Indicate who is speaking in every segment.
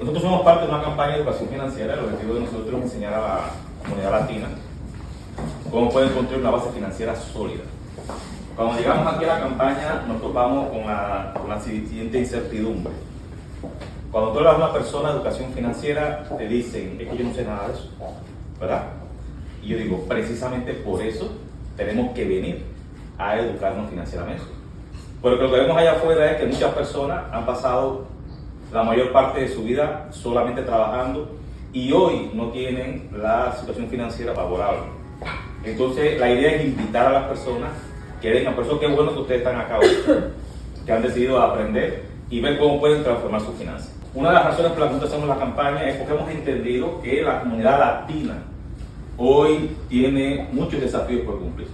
Speaker 1: Nosotros somos parte de una campaña de educación financiera. El objetivo de nosotros es enseñar a la comunidad latina cómo pueden construir una base financiera sólida. Cuando llegamos aquí a la campaña nos topamos con la siguiente incertidumbre. Cuando tú hablas a una persona de educación financiera te dicen, es que yo no sé nada de eso, ¿verdad? Y yo digo, precisamente por eso tenemos que venir a educarnos financieramente. Porque lo que vemos allá afuera es que muchas personas han pasado la mayor parte de su vida solamente trabajando y hoy no tienen la situación financiera favorable. Entonces la idea es invitar a las personas que vengan. Por eso qué bueno que ustedes están acá hoy, que han decidido aprender y ver cómo pueden transformar sus finanzas. Una de las razones por las que hacemos la campaña es porque hemos entendido que la comunidad latina hoy tiene muchos desafíos por cumplir.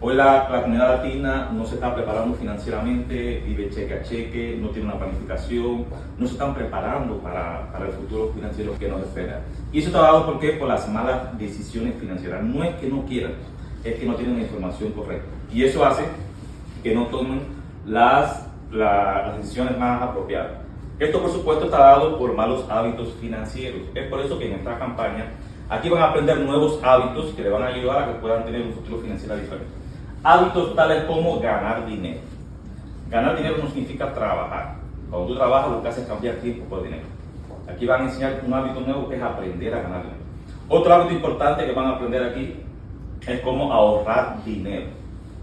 Speaker 1: Hoy la comunidad latina no se está preparando financieramente, vive cheque a cheque, no tiene una planificación, no se están preparando para el futuro financiero que nos espera. Y eso está dado por las malas decisiones financieras. No es que no quieran, es que no tienen la información correcta. Y eso hace que no tomen las decisiones más apropiadas. Esto, por supuesto, está dado por malos hábitos financieros. Es por eso que en esta campaña aquí van a aprender nuevos hábitos que le van a ayudar a que puedan tener un futuro financiero diferente. Hábitos tales como ganar dinero. Ganar dinero no significa trabajar. Cuando tú trabajas lo que haces es cambiar tiempo por dinero. Aquí van a enseñar un hábito nuevo que es aprender a ganar dinero. Otro hábito importante que van a aprender aquí es cómo ahorrar dinero.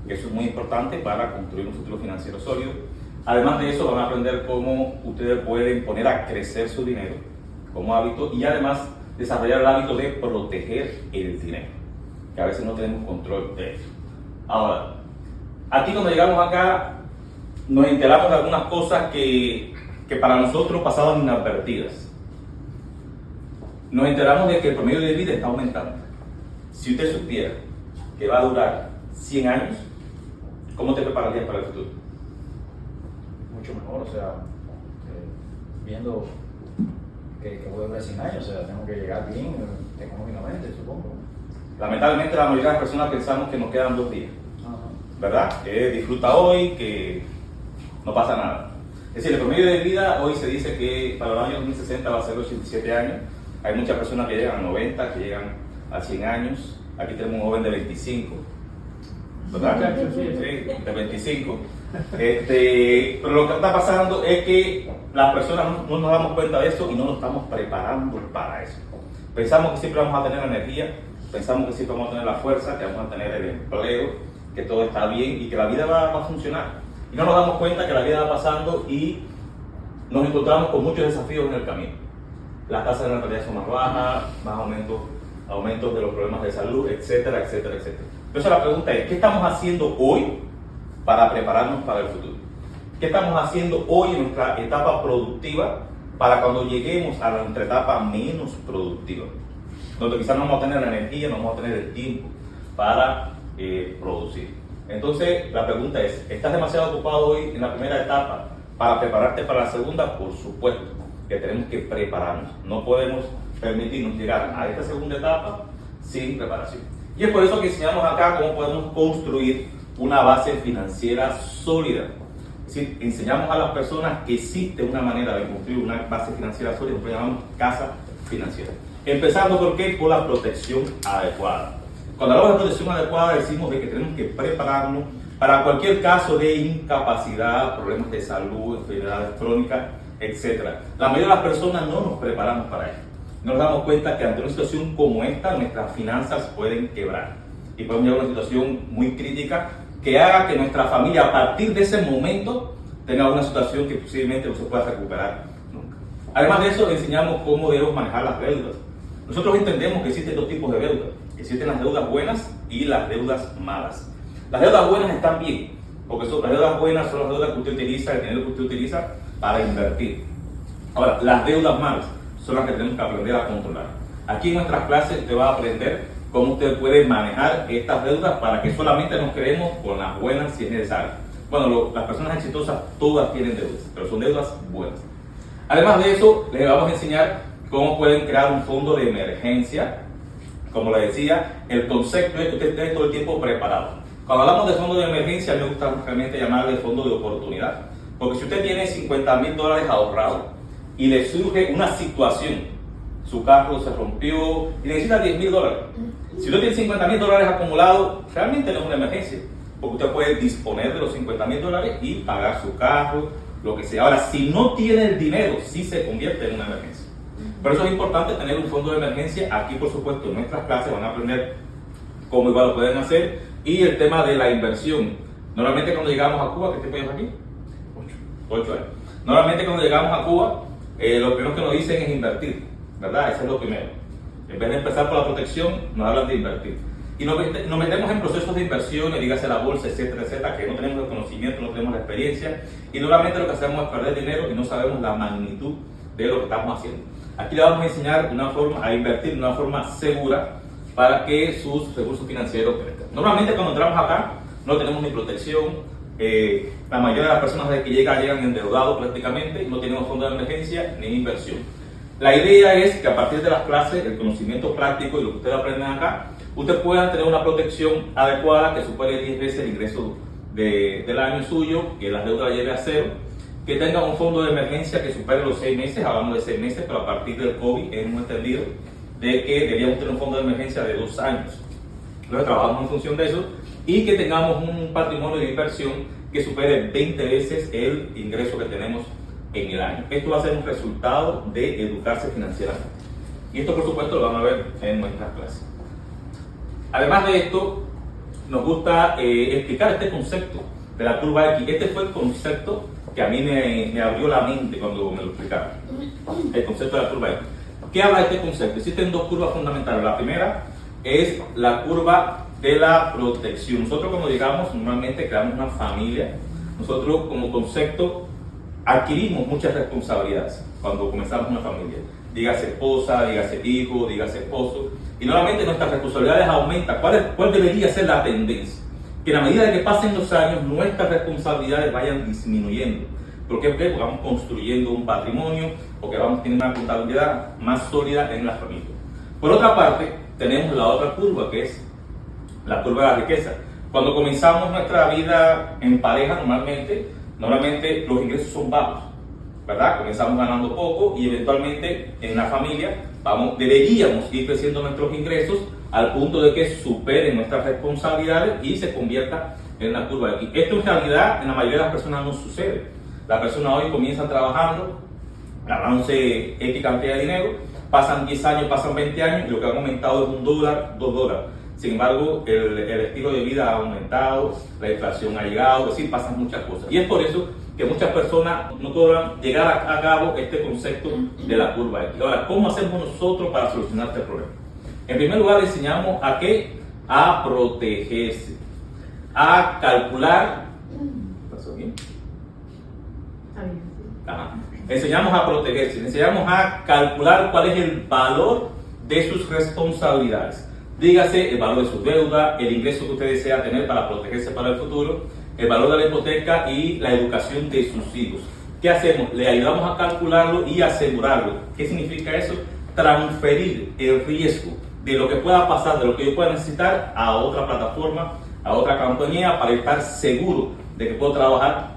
Speaker 1: Eso es muy importante para construir un futuro financiero sólido. Además de eso van a aprender cómo ustedes pueden poner a crecer su dinero como hábito y además desarrollar el hábito de proteger el dinero, que a veces no tenemos control de eso. Ahora, aquí cuando llegamos acá nos enteramos de algunas cosas que para nosotros pasaban inadvertidas. Nos enteramos de que el promedio de vida está aumentando. Si usted supiera que va a durar 100 años, ¿cómo te prepararías para el futuro?
Speaker 2: Mucho mejor, o sea, viendo que voy a durar 100 años, o sea, tengo que llegar bien económicamente, supongo.
Speaker 1: Lamentablemente la mayoría de las personas pensamos que nos quedan 2 días, ¿verdad? Que disfruta hoy, que no pasa nada. Es decir, el promedio de vida hoy se dice que para el año 2060 va a ser 87 años. Hay muchas personas que llegan a 90, que llegan a 100 años. Aquí tenemos un joven de 25, ¿verdad? Sí, de 25. Pero lo que está pasando es que las personas no nos damos cuenta de eso y no nos estamos preparando para eso. Pensamos que siempre vamos a tener energía, pensamos que siempre vamos a tener la fuerza, que vamos a tener el empleo, que todo está bien y que la vida va a funcionar. Y no nos damos cuenta que la vida va pasando y nos encontramos con muchos desafíos en el camino. Las tasas de natalidad son más bajas, más aumentos de los problemas de salud, etcétera, etcétera, etcétera. Entonces la pregunta es, ¿qué estamos haciendo hoy para prepararnos para el futuro? ¿Qué estamos haciendo hoy en nuestra etapa productiva para cuando lleguemos a nuestra etapa menos productiva? Donde quizás no vamos a tener la energía, no vamos a tener el tiempo para producir. Entonces la pregunta es, ¿estás demasiado ocupado hoy en la primera etapa para prepararte para la segunda? Por supuesto que tenemos que prepararnos. No podemos permitirnos llegar a esta segunda etapa sin preparación. Y es por eso que enseñamos acá cómo podemos construir una base financiera sólida. Es decir, enseñamos a las personas que existe una manera de construir una base financiera sólida, lo llamamos casa financiera. Empezando por la protección adecuada. Cuando hablamos de protección adecuada decimos de que tenemos que prepararnos para cualquier caso de incapacidad, problemas de salud, enfermedades crónicas, etc. La mayoría de las personas no nos preparamos para eso. Nos damos cuenta que ante una situación como esta, nuestras finanzas pueden quebrar y podemos llegar a una situación muy crítica que haga que nuestra familia a partir de ese momento tenga una situación que posiblemente no se pueda recuperar nunca. Además de eso, le enseñamos cómo debemos manejar las deudas. Nosotros entendemos que existen 2 tipos de deudas. Existen las deudas buenas y las deudas malas. Las deudas buenas están bien, porque las deudas buenas son las deudas que usted utiliza, el dinero que usted utiliza para invertir. Ahora, las deudas malas son las que tenemos que aprender a controlar. Aquí en nuestras clases usted va a aprender cómo usted puede manejar estas deudas para que solamente nos quedemos con las buenas si es necesario. Bueno, las personas exitosas todas tienen deudas, pero son deudas buenas. Además de eso, les vamos a enseñar cómo pueden crear un fondo de emergencia. Como les decía, el concepto es que usted esté todo el tiempo preparado. Cuando hablamos de fondo de emergencia, me gusta realmente llamarle fondo de oportunidad. Porque si usted tiene $50,000 ahorrados y le surge una situación, su carro se rompió y necesita $10,000. Si usted tiene $50,000 acumulados, realmente no es una emergencia, porque usted puede disponer de los $50,000 y pagar su carro, lo que sea. Ahora, si no tiene el dinero, sí se convierte en una emergencia. Por eso es importante tener un fondo de emergencia. Aquí, por supuesto, en nuestras clases van a aprender cómo igual lo pueden hacer, y el tema de la inversión. Normalmente cuando llegamos a Cuba, ¿qué te país aquí? 8 años. Normalmente cuando llegamos a Cuba, lo primero que nos dicen es invertir, ¿verdad? Eso es lo primero. En vez de empezar por la protección, nos hablan de invertir. Y nos metemos en procesos de inversiones, dígase la bolsa, etcétera, etcétera, que no tenemos el conocimiento, no tenemos la experiencia, y normalmente lo que hacemos es perder dinero y no sabemos la magnitud de lo que estamos haciendo. Aquí le vamos a enseñar una forma a invertir de una forma segura para que sus recursos financieros crezcan. Normalmente cuando entramos acá no tenemos ni protección. La mayoría de las personas que llegan endeudados prácticamente, no tenemos fondo de emergencia ni inversión. La idea es que a partir de las clases, el conocimiento práctico y lo que ustedes aprenden acá, ustedes puedan tener una protección adecuada que supere 10 veces el ingreso del año suyo, que las deudas la lleve a cero, que tengan un fondo de emergencia que supere los 6 meses, hablamos de 6 meses, pero a partir del COVID hemos entendido de que deberíamos tener un fondo de emergencia de 2 años. Entonces trabajamos en función de eso, y que tengamos un patrimonio de inversión que supere 20 veces el ingreso que tenemos en el año. Esto va a ser un resultado de educarse financieramente. Y esto, por supuesto, lo van a ver en nuestras clases. Además de esto, nos gusta explicar este concepto de la curva X. Este fue el concepto que a mí me abrió la mente cuando me lo explicaron. El concepto de la curva X. ¿Qué habla de este concepto? Existen 2 curvas fundamentales. La primera es la curva de la protección. Nosotros cuando llegamos, normalmente creamos una familia. Nosotros como concepto adquirimos muchas responsabilidades cuando comenzamos una familia. Dígase esposa, dígase hijo, dígase esposo. Y nuevamente nuestras responsabilidades aumentan. ¿Cuál debería ser la tendencia? Que a medida que pasen los años, nuestras responsabilidades vayan disminuyendo. ¿Por qué? Porque vamos construyendo un patrimonio, porque vamos teniendo una contabilidad más sólida en la familia. Por otra parte, tenemos la otra curva, que es la curva de la riqueza. Cuando comenzamos nuestra vida en pareja, normalmente los ingresos son bajos, ¿verdad? Comenzamos ganando poco y eventualmente en la familia deberíamos ir creciendo nuestros ingresos al punto de que superen nuestras responsabilidades y se convierta en la curva de aquí. Esto en realidad en la mayoría de las personas no sucede. Las personas hoy comienzan trabajando, ganándose X cantidad de dinero, pasan 10 años, pasan 20 años y lo que han aumentado es $1, $2. Sin embargo, el estilo de vida ha aumentado, la inflación ha llegado, es decir, pasan muchas cosas. Y es por eso que muchas personas no logran llegar a cabo este concepto de la curva X. Ahora, ¿cómo hacemos nosotros para solucionar este problema? En primer lugar, enseñamos a qué, a protegerse, a calcular. ¿Pasó bien?
Speaker 3: Está bien.
Speaker 1: Ajá. Enseñamos a protegerse, enseñamos a calcular cuál es el valor de sus responsabilidades. Dígase el valor de su deuda, el ingreso que usted desea tener para protegerse para el futuro, el valor de la hipoteca y la educación de sus hijos. ¿Qué hacemos? Le ayudamos a calcularlo y asegurarlo. ¿Qué significa eso? Transferir el riesgo de lo que pueda pasar, de lo que yo pueda necesitar a otra plataforma, a otra compañía para estar seguro de que puedo trabajar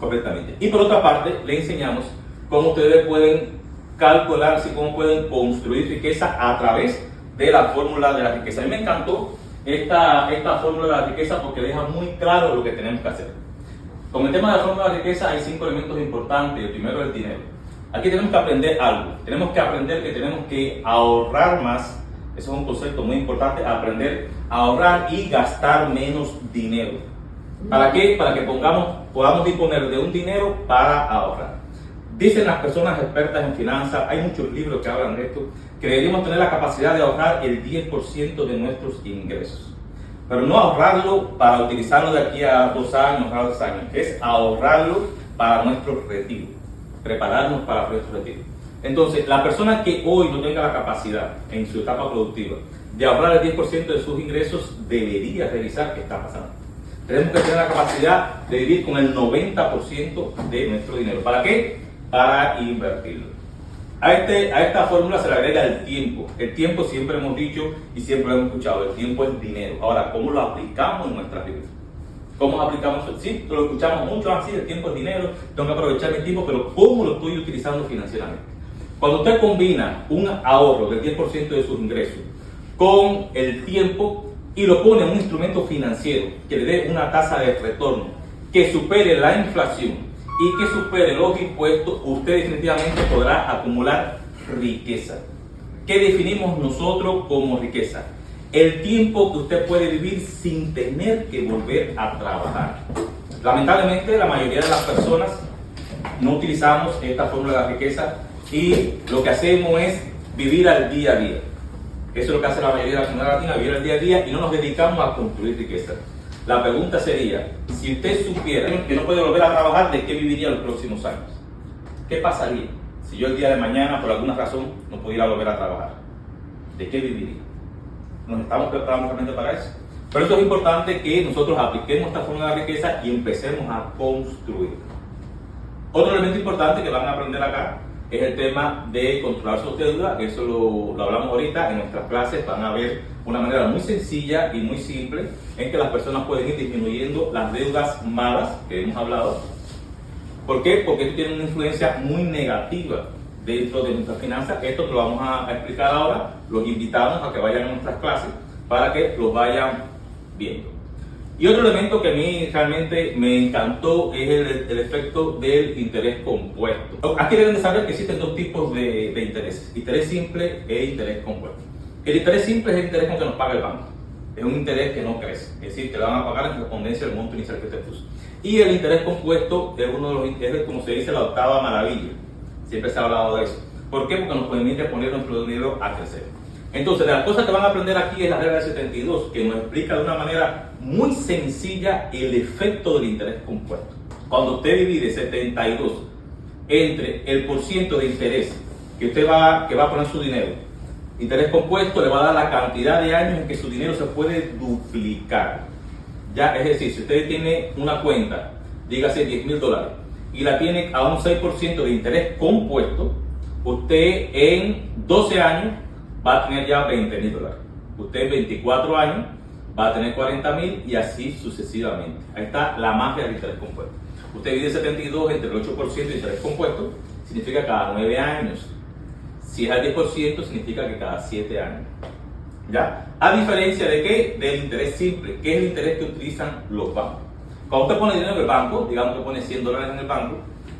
Speaker 1: correctamente. Y por otra parte, le enseñamos cómo ustedes pueden calcular, cómo pueden construir riqueza a través de la fórmula de la riqueza. A mí me encantó esta fórmula de la riqueza porque deja muy claro lo que tenemos que hacer. Con el tema de la fórmula de la riqueza hay 5 elementos importantes. El primero es el dinero. Aquí tenemos que aprender algo. Tenemos que aprender que tenemos que ahorrar más. Eso es un concepto muy importante. Aprender a ahorrar y gastar menos dinero. ¿Para qué? Para que podamos disponer de un dinero para ahorrar. Dicen las personas expertas en finanzas, hay muchos libros que hablan de esto, que deberíamos tener la capacidad de ahorrar el 10% de nuestros ingresos. Pero no ahorrarlo para utilizarlo de aquí a 2 años, a 2 años, es ahorrarlo para nuestro retiro, prepararnos para nuestro retiro. Entonces, la persona que hoy no tenga la capacidad en su etapa productiva de ahorrar el 10% de sus ingresos, debería revisar qué está pasando. Tenemos que tener la capacidad de vivir con el 90% de nuestro dinero. ¿Para qué? Para invertirlo. A esta fórmula se le agrega el tiempo. El tiempo siempre hemos dicho y siempre lo hemos escuchado, el tiempo es dinero. Ahora, ¿cómo lo aplicamos en nuestras vidas? ¿Cómo aplicamos? Sí, lo escuchamos mucho así, el tiempo es dinero, tengo que aprovechar mi tiempo, pero ¿cómo lo estoy utilizando financieramente? Cuando usted combina un ahorro del 10% de sus ingresos con el tiempo y lo pone en un instrumento financiero que le dé una tasa de retorno que supere la inflación y que supere los impuestos, usted definitivamente podrá acumular riqueza. ¿Qué definimos nosotros como riqueza? El tiempo que usted puede vivir sin tener que volver a trabajar. Lamentablemente, la mayoría de las personas no utilizamos esta fórmula de la riqueza y lo que hacemos es vivir al día a día. Eso es lo que hace la mayoría de la comunidad latina, vivir al día a día, y no nos dedicamos a construir riqueza. La pregunta sería, si usted supiera que no puede volver a trabajar, ¿de qué viviría los próximos años? ¿Qué pasaría si yo el día de mañana, por alguna razón, no pudiera volver a trabajar? ¿De qué viviría? Nos estamos preparando realmente para eso. Por eso es importante que nosotros apliquemos esta fórmula de riqueza y empecemos a construir. Otro elemento importante que van a aprender acá es el tema de controlar sus deudas. Eso lo hablamos ahorita en nuestras clases. Van a ver una manera muy sencilla y muy simple en que las personas pueden ir disminuyendo las deudas malas que hemos hablado. ¿Por qué? Porque esto tiene una influencia muy negativa dentro de nuestras finanzas. Esto lo vamos a explicar ahora. Los invitamos a que vayan a nuestras clases para que los vayan viendo. Y otro elemento que a mí realmente me encantó es el efecto del interés compuesto. Aquí deben de saber que existen dos tipos de intereses: interés simple e interés compuesto. El interés simple es el interés con que nos paga el banco. Es un interés que no crece, es decir, te lo van a pagar en correspondencia al monto inicial que te puso. Y el interés compuesto es uno de los intereses, como se dice, la octava maravilla. Siempre se ha hablado de eso. ¿Por qué? Porque nos permite poner nuestro dinero a crecer. Entonces, de las cosas que van a aprender aquí es la regla del 72, que nos explica de una manera muy sencilla el efecto del interés compuesto. Cuando usted divide 72 entre el porciento de interés que va a poner su dinero, interés compuesto le va a dar la cantidad de años en que su dinero se puede duplicar. Ya, es decir, si usted tiene una cuenta, dígase $10,000, y la tiene a un 6% de interés compuesto, usted en 12 años va a tener ya $20,000. Usted en 24 años va a tener $40,000 y así sucesivamente. Ahí está la magia del interés compuesto. Usted divide 72 entre el 8% de interés compuesto, significa cada 9 años. Si es al 10%, significa que cada 7 años. ¿Ya? A diferencia de qué? Del interés simple, que es el interés que utilizan los bancos. Cuando usted pone dinero en el banco, digamos que pone $100 en el banco,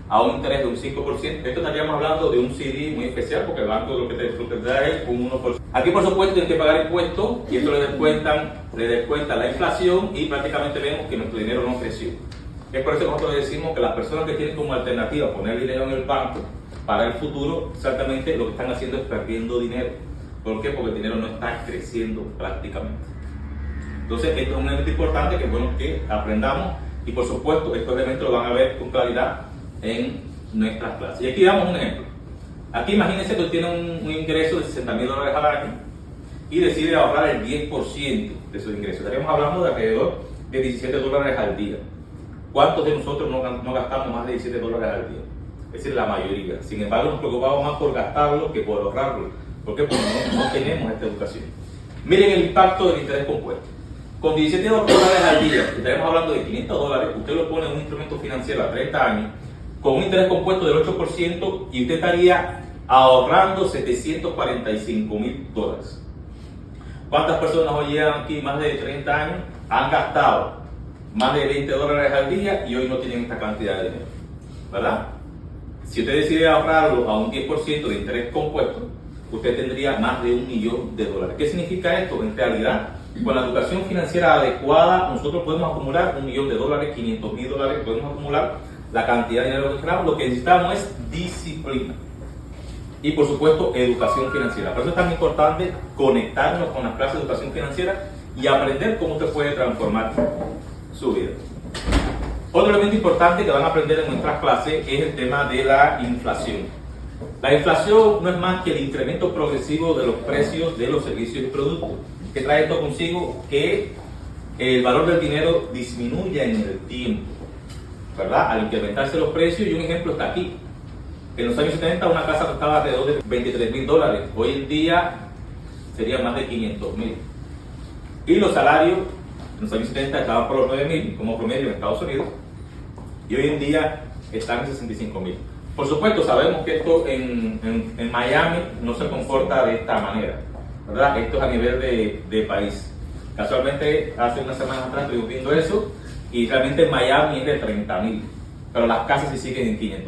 Speaker 1: a un interés de un 5%, esto estaríamos hablando de un CD muy especial, porque el banco lo que te da es un 1%. Aquí, por supuesto, tienen que pagar impuestos, y esto le descuentan la inflación, y prácticamente vemos que nuestro dinero no creció. Es por eso que nosotros decimos que las personas que tienen como alternativa poner dinero en el banco para el futuro, exactamente lo que están haciendo es perdiendo dinero. ¿Por qué? Porque el dinero no está creciendo prácticamente. Entonces, esto es un elemento importante que es bueno que aprendamos, y por supuesto, estos elementos lo van a ver con claridad en nuestras clases. Y aquí damos un ejemplo. Aquí imagínense que usted tiene un ingreso de $60,000 al año y decide ahorrar el 10% de sus ingresos. Estaríamos hablando de alrededor de $17 al día. ¿Cuántos de nosotros no gastamos más de $17 al día? Es decir, la mayoría. Sin embargo, nos preocupamos más por gastarlo que por ahorrarlo. ¿Por qué? Porque no tenemos esta educación. Miren el impacto del interés compuesto. Con $17 al día, estaremos hablando de $500, usted lo pone en un instrumento financiero a 30 años, con un interés compuesto del 8%, y usted estaría ahorrando $745,000. ¿Cuántas personas hoy llevan aquí más de 30 años han gastado más de $20 al día y hoy no tienen esta cantidad de dinero? ¿Verdad? Si usted decide ahorrarlo a un 10% de interés compuesto, usted tendría más de $1.000.000. ¿Qué significa esto? En realidad, con la educación financiera adecuada, nosotros podemos acumular $1.000.000, $500,000, podemos acumular la cantidad de dinero que queramos. Lo que necesitamos es disciplina y, por supuesto, educación financiera. Por eso es tan importante conectarnos con las clases de educación financiera y aprender cómo usted puede transformar su vida. Otro elemento importante que van a aprender en nuestras clases es el tema de la inflación. La inflación no es más que el incremento progresivo de los precios de los servicios y productos. ¿Qué trae esto consigo? Que el valor del dinero disminuya en el tiempo, ¿verdad? Al incrementarse los precios, y un ejemplo está aquí. En los años 70 una casa costaba alrededor de $23,000. Hoy en día sería más de $500,000. Y los salarios los años 70 estaban por los 9.000 como promedio en Estados Unidos y hoy en día están en 65.000. Por supuesto, sabemos que esto en Miami no se comporta de esta manera, ¿verdad? Esto es a nivel de país. Casualmente, hace unas semanas atrás estuvimos viendo eso y realmente en Miami es de 30.000, pero las casas sí siguen en 500.000.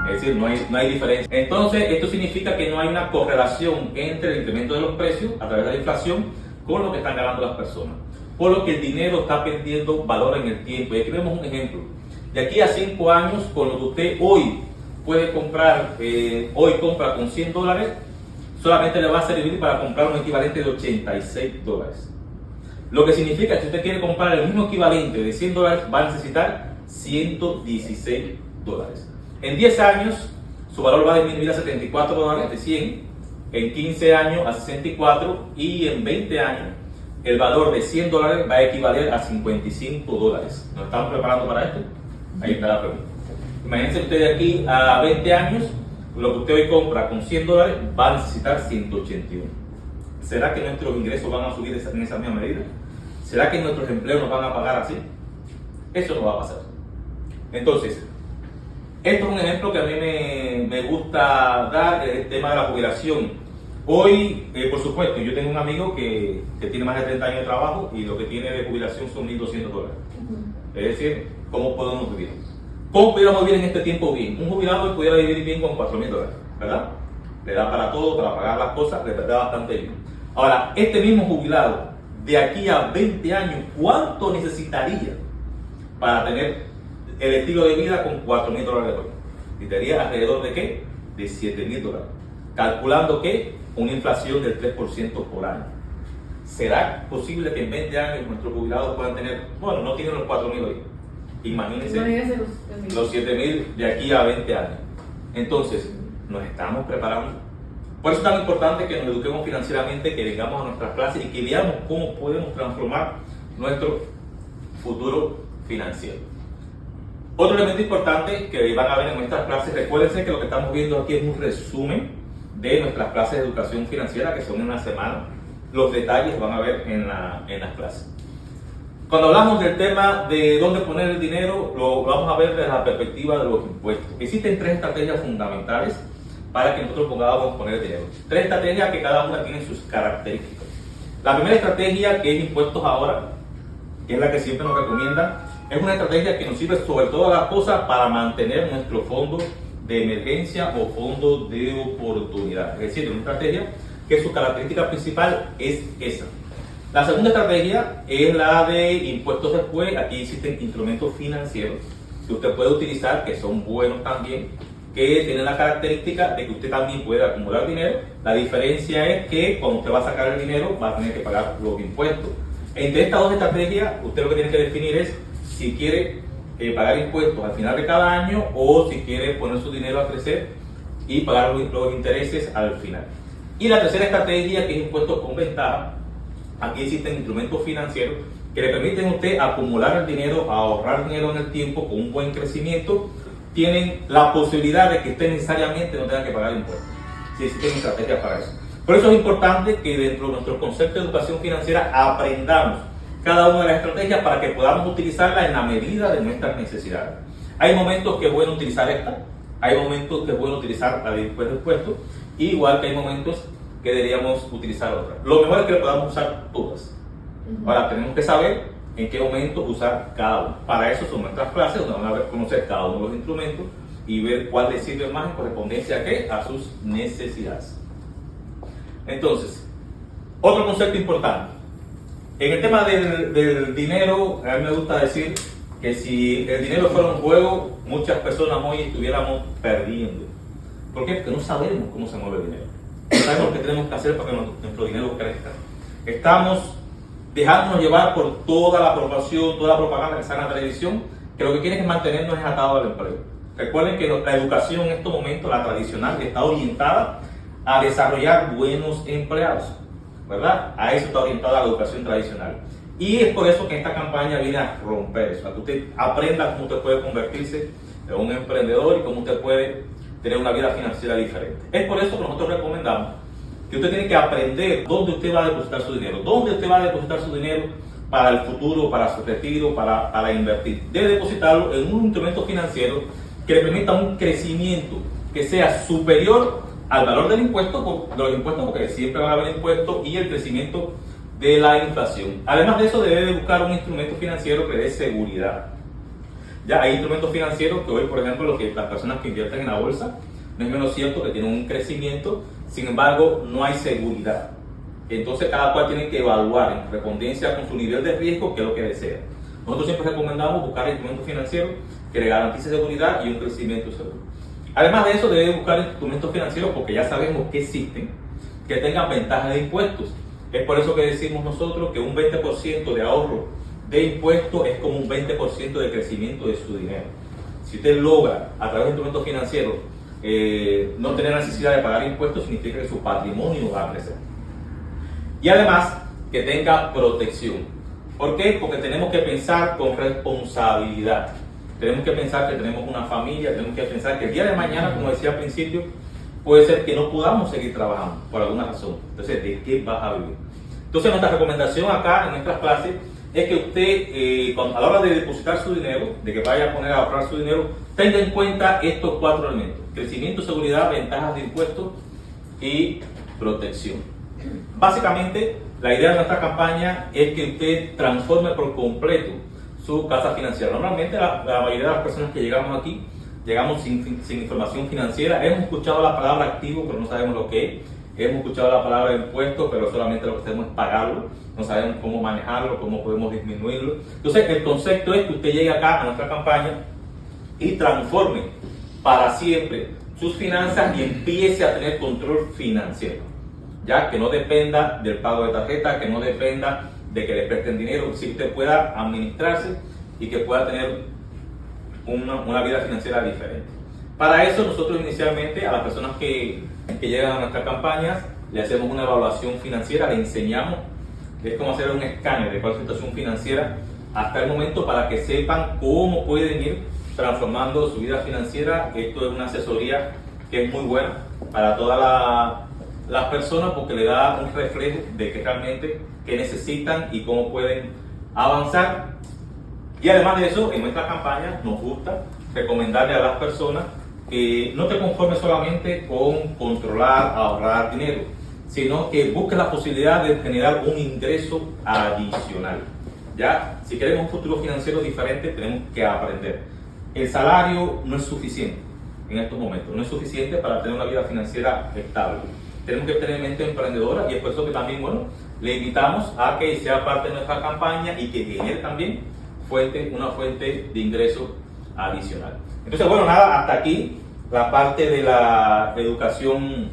Speaker 1: Es decir, no hay diferencia. Entonces, esto significa que no hay una correlación entre el incremento de los precios a través de la inflación con lo que están ganando las personas. Por lo que el dinero está perdiendo valor en el tiempo. Y aquí vemos un ejemplo. De aquí a 5 años, con lo que usted hoy puede comprar, hoy compra con $100, solamente le va a servir para comprar un equivalente de $86. Lo que significa que si usted quiere comprar el mismo equivalente de $100, va a necesitar $116. En 10 años, su valor va a disminuir a $74 de 100, en 15 años a 64 y en 20 años el valor de $100 va a equivaler a $55. ¿Nos estamos preparando para esto? Ahí está la pregunta. Imagínense usted de aquí a 20 años, lo que usted hoy compra con $100 va a necesitar 181. ¿Será que nuestros ingresos van a subir en esa misma medida? ¿Será que nuestros empleos nos van a pagar así? Eso no va a pasar. Entonces, esto es un ejemplo que a mí me gusta dar, el tema de la jubilación. Hoy, por supuesto, yo tengo un amigo que tiene más de 30 años de trabajo y lo que tiene de jubilación son $1.200. Es decir, ¿cómo podemos vivir? ¿Cómo pudiéramos vivir en este tiempo bien? Un jubilado pudiera vivir bien con $4.000, ¿verdad? Le da para todo, para pagar las cosas, le da bastante bien. Ahora, este mismo jubilado, de aquí a 20 años, ¿cuánto necesitaría para tener el estilo de vida con $4.000 hoy? Necesitaría alrededor de ¿qué? De $7.000. Calculando que una inflación del 3% por año. ¿Será posible que en 20 años nuestros jubilados puedan tener, bueno, no tienen los $4.000 hoy? Imagínense los 7.000 de aquí a 20 años. Entonces, nos estamos preparando. Por eso es tan importante que nos eduquemos financieramente, que vengamos a nuestras clases y que veamos cómo podemos transformar nuestro futuro financiero. Otro elemento importante que van a ver en nuestras clases, recuérdense que lo que estamos viendo aquí es un resumen de nuestras clases de educación financiera, que son en una semana. Los detalles van a ver en las clases. Cuando hablamos del tema de dónde poner el dinero, lo vamos a ver desde la perspectiva de los impuestos. Existen 3 estrategias fundamentales para que nosotros podamos poner el dinero. 3 estrategias que cada una tiene sus características. La primera estrategia, que es impuestos ahora, que es la que siempre nos recomienda, es una estrategia que nos sirve sobre todas las cosas para mantener nuestro fondo de emergencia o fondo de oportunidad. Es decir, una estrategia que su característica principal es esa. La segunda estrategia es la de impuestos después. Aquí existen instrumentos financieros que usted puede utilizar, que son buenos también, que tienen la característica de que usted también puede acumular dinero. La diferencia es que cuando usted va a sacar el dinero va a tener que pagar los impuestos. Entre estas 2 estrategias, usted lo que tiene que definir es si quiere pagar impuestos al final de cada año o si quiere poner su dinero a crecer y pagar los intereses al final. Y la tercera estrategia, que es impuestos con ventaja. Aquí existen instrumentos financieros que le permiten a usted acumular el dinero, ahorrar dinero en el tiempo con un buen crecimiento. Tienen la posibilidad de que usted necesariamente no tenga que pagar impuestos. Si existen estrategias para eso. Por eso es importante que dentro de nuestro concepto de educación financiera aprendamos cada una de las estrategias para que podamos utilizarla en la medida de nuestras necesidades. Hay momentos que es bueno utilizar esta, hay momentos que es bueno utilizar la de impuestos, igual que hay momentos que deberíamos utilizar otra. Lo mejor es que le podamos usar todas. Ahora tenemos que saber en qué momento usar cada uno. Para eso son nuestras clases donde van a conocer cada uno de los instrumentos y ver cuál les sirve más en correspondencia a qué, a sus necesidades. Entonces, otro concepto importante. En el tema del dinero, a mí me gusta decir que si el dinero fuera un juego, muchas personas hoy estuviéramos perdiendo. ¿Por qué? Porque no sabemos cómo se mueve el dinero. No sabemos lo que tenemos que hacer para que nuestro dinero crezca. Estamos dejándonos llevar por toda la aprobación, toda la propaganda que sale en la televisión, que lo que quieren es mantenernos atados al empleo. Recuerden que la educación en estos momentos, la tradicional, está orientada a desarrollar buenos empleados, ¿verdad? A eso está orientada la educación tradicional. Y es por eso que esta campaña viene a romper eso, a que usted aprenda cómo usted puede convertirse en un emprendedor y cómo usted puede tener una vida financiera diferente. Es por eso que nosotros recomendamos que usted tiene que aprender dónde usted va a depositar su dinero. Dónde usted va a depositar su dinero para el futuro, para su retiro, para invertir. Debe depositarlo en un instrumento financiero que le permita un crecimiento que sea superior al valor del impuesto, de los impuestos, porque siempre van a haber impuestos, y el crecimiento de la inflación. Además de eso, debe de buscar un instrumento financiero que dé seguridad. Ya hay instrumentos financieros que hoy, por ejemplo, las personas que invierten en la bolsa, no es menos cierto que tienen un crecimiento, sin embargo, no hay seguridad. Entonces, cada cual tiene que evaluar en correspondencia con su nivel de riesgo qué es lo que desea. Nosotros siempre recomendamos buscar instrumentos financieros que le garantice seguridad y un crecimiento seguro. Además de eso, debe buscar instrumentos financieros porque ya sabemos que existen, que tengan ventajas de impuestos. Es por eso que decimos nosotros que un 20% de ahorro de impuestos es como un 20% de crecimiento de su dinero. Si usted logra, a través de instrumentos financieros, no tener necesidad de pagar impuestos, significa que su patrimonio va a crecer. Y además, que tenga protección. ¿Por qué? Porque tenemos que pensar con responsabilidad. Tenemos que pensar que tenemos una familia, tenemos que pensar que el día de mañana, como decía al principio, puede ser que no podamos seguir trabajando por alguna razón. Entonces, ¿de qué vas a vivir? Entonces, nuestra recomendación acá en nuestras clases es que usted, a la hora de depositar su dinero, de que vaya a poner a ahorrar su dinero, tenga en cuenta estos 4 elementos: crecimiento, seguridad, ventajas de impuestos y protección. Básicamente, la idea de nuestra campaña es que usted transforme por completo su casa financiera. Normalmente, la mayoría de las personas que llegamos aquí, llegamos sin información financiera. Hemos escuchado la palabra activo, pero no sabemos lo que es. Hemos escuchado la palabra impuesto, pero solamente lo que hacemos es pagarlo. No sabemos cómo manejarlo, cómo podemos disminuirlo. Entonces, el concepto es que usted llegue acá a nuestra campaña y transforme para siempre sus finanzas y empiece a tener control financiero. Ya que no dependa del pago de tarjeta, que no dependa de que le presten dinero, que usted pueda administrarse y que pueda tener una vida financiera diferente. Para eso, nosotros inicialmente a las personas que llegan a nuestras campañas le hacemos una evaluación financiera, le enseñamos que es como hacer un escáner de cualquier situación financiera hasta el momento para que sepan cómo pueden ir transformando su vida financiera. Esto es una asesoría que es muy buena para todas las personas porque le da un reflejo de que realmente qué necesitan y cómo pueden avanzar. Y además de eso, en nuestras campañas nos gusta recomendarle a las personas que no te conformes solamente con controlar, ahorrar dinero, sino que busques la posibilidad de generar un ingreso adicional. Ya, si queremos un futuro financiero diferente, tenemos que aprender. El salario no es suficiente en estos momentos, no es suficiente para tener una vida financiera estable. Tenemos que tener mente emprendedora y es por eso que también, bueno, le invitamos a que sea parte de nuestra campaña y que genere también una fuente de ingreso adicional. Entonces, bueno, nada, hasta aquí la parte de la educación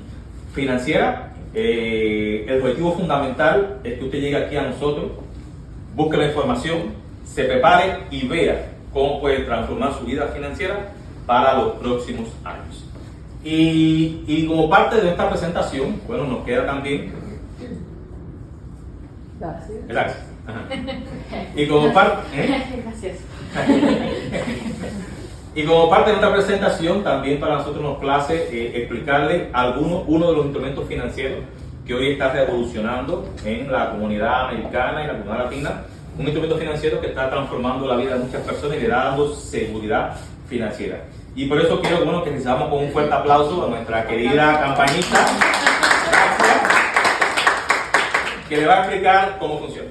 Speaker 1: financiera. El objetivo fundamental es que usted llegue aquí a nosotros, busque la información, se prepare y vea cómo puede transformar su vida financiera para los próximos años. Y como parte de esta presentación, bueno, nos queda también... Gracias. Ajá. Y como parte...
Speaker 3: Gracias.
Speaker 1: Y como parte de nuestra presentación, también para nosotros nos place explicarle uno de los instrumentos financieros que hoy está revolucionando en la comunidad americana y la comunidad latina. Un instrumento financiero que está transformando la vida de muchas personas y le está dando seguridad financiera. Y por eso quiero que recibamos con un fuerte aplauso a nuestra querida campañista, que le va a explicar cómo funciona.